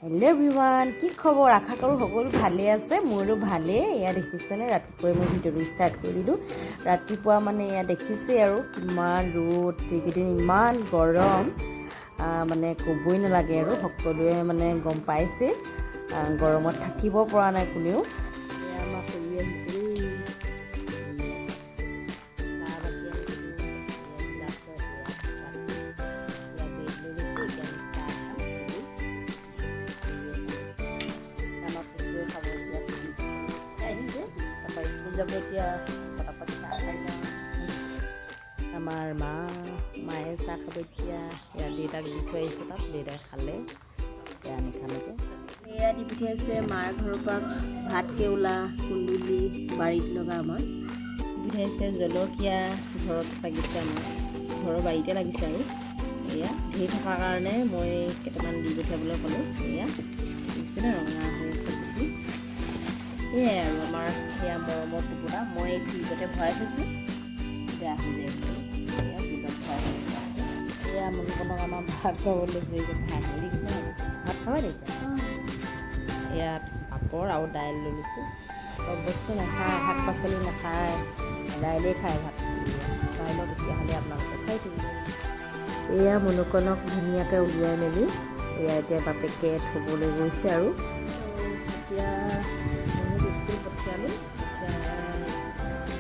Hello' everyone, কি খবৰ? আশা কৰোঁ সকলো ভালে আছে। মোৰো ভালেই। এয়া দেখিছেনে, ৰাতিপুৱাই মই ভিডিঅ'টো ষ্টাৰ্ট কৰি দিলোঁ। ৰাতিপুৱা মানে এয়া দেখিছেই আৰু ইমান ৰ'দ, এইকেইদিন ইমান গৰম, মানে ক'বই নালাগে আৰু সকলোৱে মানে গম পাইছে গৰমত থাকিব পৰা নাই কোনেও। এয়া আমাৰ কৰি আহিছোঁ যাব এতিয়া পটাপট চাহ খাই যাওঁ। আমাৰ মায়ে চাহ খাব এতিয়া। এয়া দেউতাক দি থৈ আহিছোঁ, তাত দেউতাই খালে, এয়া আমি খালোগৈ। এয়া দি পঠিয়াইছে মাৰ ঘৰৰ পৰা ভাত কেৰেলা, কুন্দুলি বাৰীত লগা আমাৰ দি পঠিয়াইছে। জলকীয়া ঘৰত লাগিছে, আমাৰ ঘৰৰ বাৰীতে লাগিছে আৰু এয়া ধেৰ থকাৰ কাৰণে মই কেইটামান দি পঠিয়াবলৈ ক'লোঁ। এয়া দেখিছেনে ৰঙা হৈ আছে গুটি। সেয়াই আৰু আমাৰ সেয়া মৰমৰ কুকুৰা মই ফ্ৰিজতে ভৰাই থৈছোঁ, বেয়া হৈ যায় এয়া ফ্ৰিজত ভৰাই থৈছোঁ। এয়া মুনুকণক আমাৰ ভাত খুৱাব লৈছোঁ। এতিয়া ভাত দেখিছে ভাত খাব দেখিছে। ইয়াত পাপৰ আৰু দাইল লৈ লৈছোঁ। চব বস্তু নাখায়, শাক পাচলি নাখায়, দাইলেই খায় ভাত। দাইলত তেতিয়াহ'লে আপোনালোকে খাই থাকিব। এয়া মুনুকণক ধুনীয়াকৈ উলিয়াই মেলি এয়া এতিয়া বাপেকে থ'বলৈ গৈছে আৰু এতিয়া স্কুল পঠিয়ালোঁ।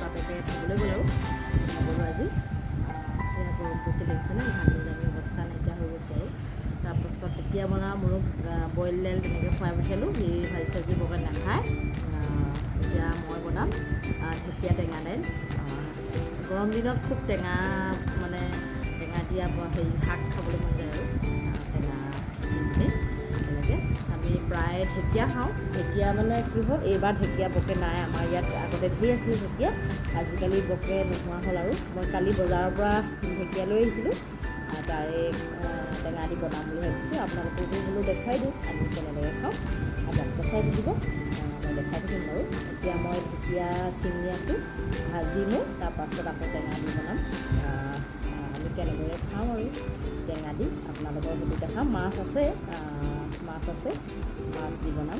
বাপেকে থ'বলৈ গ'ল আৰু নগ'লোঁ আজি। সেয়া গৰম পৰিছে দেখিছেনে, ঘামি জামি অৱস্থা নাইকিয়া হৈ গৈছোঁ আৰু তাৰপাছত এতিয়া বনাওঁ মোৰো বইল দাইল তেনেকৈ খুৱাই পঠিয়ালোঁ। সি ভাজি চাজি বৰকৈ নাখায়। এতিয়া মই বনাম ঢেকীয়া টেঙা দাইল। গৰম দিনত খুব টেঙা মানে টেঙা দিয়া হেৰি শাক খাবলৈ মন যায় আৰু টেঙা দি তেনেকৈ আমি প্ৰায় ঢেকীয়া খাওঁ। ঢেকীয়া মানে কি হ'ল, এইবাৰ ঢেকীয়া বৰকৈ নাই আমাৰ ইয়াত। আগতে ধেৰ আছিল ঢেকীয়া, আজিকালি বৰকৈ নোহোৱা হ'ল আৰু মই কালি বজাৰৰ পৰা ঢেকীয়া লৈ আহিছিলোঁ। তাৰে টেঙা দি বনাম বুলি ভাবিছোঁ। আপোনালোককো বোলো দেখুৱাই দিওঁ আমি কেনেদৰে খাওঁ। আপোনালোকে চাই থাকিব, মই দেখাই থাকিম বাৰু। এতিয়া মই ঢেকীয়া ছিঙি আছোঁ, ভাজি লওঁ, তাৰপাছত আকৌ টেঙা দি বনাম। আমি কেনেদৰে খাওঁ আৰু টেঙা দি আপোনালোকৰ সেইটো দেখাম। মাছ আছে, মাছ দি বনাম।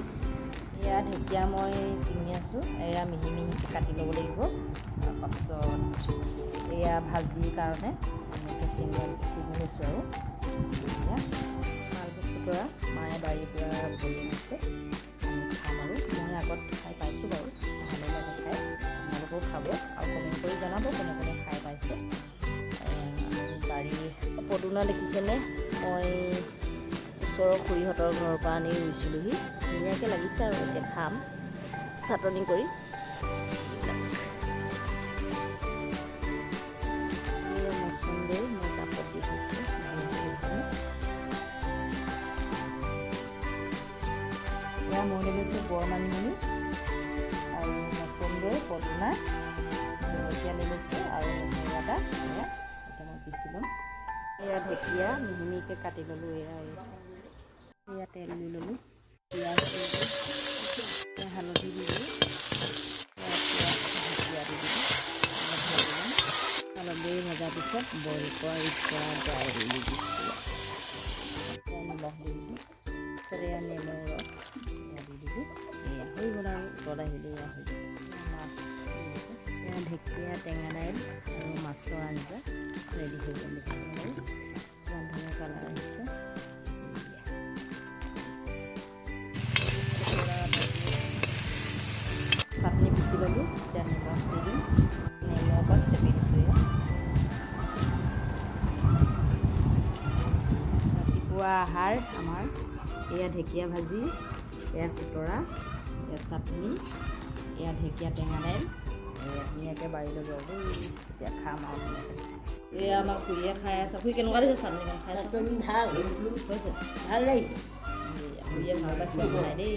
এয়া ঢেকীয়া মই ছিঙি আছোঁ। এয়া মিহি মিহিকৈ কাটি ল'ব লাগিব। তাৰপাছত এয়া ভাজিৰ কাৰণে এনেকৈ ছিঙি লৈছোঁ আৰু এয়া মালভোগ খুতৰা মায়ে বাৰীৰ পৰা বৰি আনিছে, আমি খাম আৰু মই আগত খাই পাইছোঁ বাৰু, ভালেই লাগে খাই। আপোনালোকেও খাব আৰু কমেণ্ট কৰি জনাব কোনে কোনে খাই পাইছে। বাৰীৰ পদুনা দেখিছেনে, মই ওচৰৰ খুৰীহঁতৰ ঘৰৰ পৰা আনি ৰুইছিলোঁহি। ধুনীয়াকৈ লাগিছে আৰু এতিয়া খাম চাটনি কৰি। মচন্দৈ মই কাপত দি থৈছোঁ। এয়া মই লৈ লৈছোঁ বৰ মানিমুনি আৰু মচন্দৈ, পদুনা, জলকীয়া লৈ লৈছোঁ আৰু নহৰু আদা। এতিয়া মই পিচি ল'ম। এয়া ঢেকীয়া মিহি মিহিকৈ কাটি ল'লোঁ। এয়া তেল দি ল'লোঁ, পিঁয়াজ দি দিলোঁ, হালধি দি দিলোঁ, ঢেকীয়া দি দিলোঁ, অলপ দেৰি ভজাৰ পিছত বইল কৰা দাইল দি দিছোঁ। নিমখ দি দিলোঁ, তাৰপিছত এয়া নেমুৰ ৰস দি দিলোঁ। এয়া হৈ গ'ল আৰু উতল আহিলে এয়া হৈ গ'ল। মাছ দি দিছোঁ। এয়া ঢেকীয়া টেঙা দাইল আৰু মাছৰ আঞ্জা ৰেডি হৈ গ'ল। দেখিছোঁ ইমান ধুনীয়া কালাৰ আহিছে। চাটনি পিচি ল'লোঁ, এতিয়া নিমখ দি দিম, নেমু অকণ চেপি দিছোঁ। ৰাতিপুৱা আহাৰ আমাৰ এয়া ঢেকীয়া ভাজি, এয়া খুতৰা, এয়া চাটনি, এয়া ঢেকীয়া টেঙা দাইল। এয়া ধুনীয়াকৈ বাঢ়ি ল'ব আৰু এতিয়া খাম আৰু ধুনীয়াকৈ। এয়া আমাৰ খুৰীয়ে খাই আছে। খুৰী কেনেকুৱা লাগিছে চাটনিকণ খাই? চাটনি ভাল হৈছে, ভাল লাগিছে। খুৰীয়ে ভাল পাইছে খাই দেই।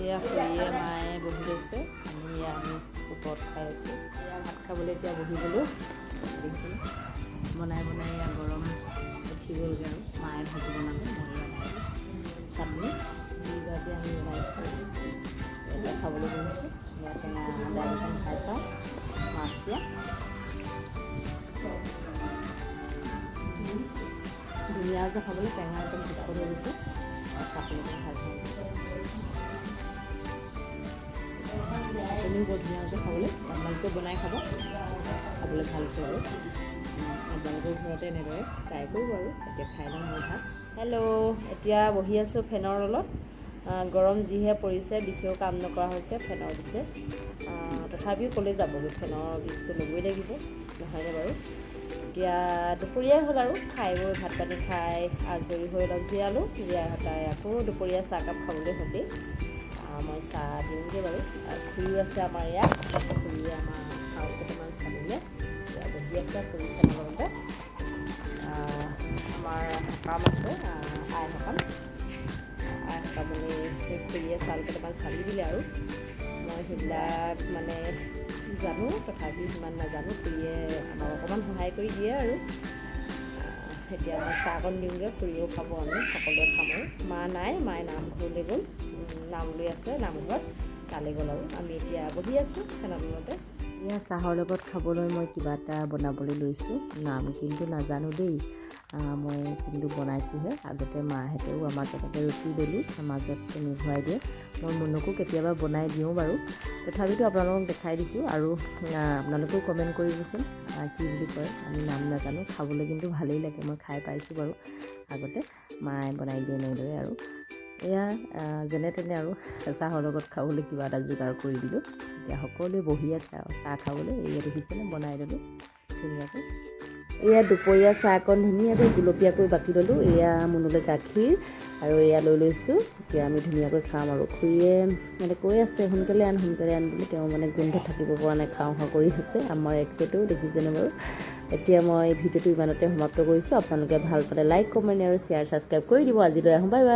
এয়া খুৰীয়ে মায়ে বহি লৈছে, আমি ওপৰত খাই আছোঁ। এয়া ভাত খাবলৈ এতিয়া বহি গ'লোঁ। দেখিছোঁ বনাই এয়া গৰম উঠি গ'লগৈ আৰু মায়ে ভাজি বনালে, মই এয়া দাইল চাটনি দুয়োগৰাকী আমি বনাইছোঁ। এতিয়া খাবলৈ বহিছোঁ। এয়া টেঙা দাইলখন খাই চাওঁ, মাছ দিয়া ধুনীয়া হৈছে খাবলৈ। টেঙা একদম জোখত হৈ গৈছে। চাটনিখন খাই চাওঁ। গোন্ধখিনি বৰ ধুনীয়া হৈছে খাবলৈ আপোনালোকেও বনাই খাবলৈ ভাল হৈছে আৰু আপোনালোকৰ ঘৰতে এনেদৰে ট্ৰাই কৰোঁ আৰু এতিয়া খাই লওঁ মোৰ ভাত হেল্ল' এতিয়া বহি আছোঁ ফেনৰ তলত গৰম যিহে পৰিছে বিছেও কাম নকৰা হৈছে ফেনৰ দিছে তথাপিও ক'লৈ যাবগৈ ফেনৰ বীজটো ল'বই লাগিব নহয়নে বাৰু এতিয়া দুপৰীয়াই হ'ল আৰু খাই বৈ ভাত পানী খাই আজৰি হৈ অলপ জীয়ালোঁ জীয়াই হতাই আকৌ দুপৰীয়া চাহকাপ খাবলৈ হ'লেই মই চাহ দিওঁগৈ বাৰু খুৰীও আছে আমাৰ ইয়াত খুৰীয়ে আমাৰ চাউল কেইটামান চালিলে এতিয়া বহি আছে খুৰী ফেনৰ লগতে আমাৰ সকাম আছে আই সকামলৈ সেই খুৰীয়ে চাউল কেইটামান চালি দিলে আৰু মই সেইবিলাক মানে জানো তথাপি সিমান নাজানো খুৰীয়ে আমাক অকণমান সহায় কৰি দিয়ে আৰু এতিয়া মই চাহকণ দিওঁগৈ খুৰীয়েও খাব আমি সকলোৱে খাম আৰু মা নাই মায়ে নামঘৰলৈ গ'ল নাম লৈ আছে নামঘৰত তালৈ গ'ল আৰু আমি এতিয়া বহি আছোঁ ফেনৰ তলতে এয়া চাহৰ লগত খাবলৈ মই কিবা এটা বনাবলৈ লৈছোঁ নাম কিন্তু নাজানো দেই মই কিন্তু বনাইছোঁহে আগতে মাহঁতেও আমাক এনেকৈ ৰুটি বেলি মাজত চেনি ভৰাই দিয়ে মই মুনুকো কেতিয়াবা বনাই দিওঁ বাৰু তথাপিতো আপোনালোকক দেখাই দিছোঁ আৰু আপোনালোকেও কমেণ্ট কৰিবচোন কি বুলি কয় আমি নাম নাজানো খাবলৈ কিন্তু ভালেই লাগে মই খাই পাইছোঁ বাৰু আগতে মায়ে বনাই দিয়ে এনেদৰে আৰু এয়া যেনে তেনে আৰু চাহৰ লগত খাবলৈ কিবা এটা যোগাৰ কৰি দিলোঁ এতিয়া সকলোৱে বহি আছে আৰু চাহ খাবলৈ এয়া দেখিছেনে বনাই ল'লোঁ ধুনীয়াকৈ এয়া দুপৰীয়া চাহকণ ধুনীয়াকৈ গুলপীয়াকৈ বাকি ল'লোঁ এয়া মুনুলৈ গাখীৰ আৰু এয়া লৈ লৈছোঁ এতিয়া আমি ধুনীয়াকৈ খাম আৰু খুৰীয়ে মানে কৈ আছে সোনকালে আন বুলি তেওঁ মানে গোন্ধ থাকিব পৰা নাই খাওঁ কৰি আছে আমাৰ একেটো দেখিছেনে বাৰু এতিয়া মই ভিডিঅ'টো ইমানতে সমাপ্ত কৰিছোঁ আপোনালোকে ভাল পালে লাইক কমেণ্ট আৰু শ্বেয়াৰ ছাবস্ক্ৰাইব কৰি দিব আজিলৈ আহোঁ বাই বাই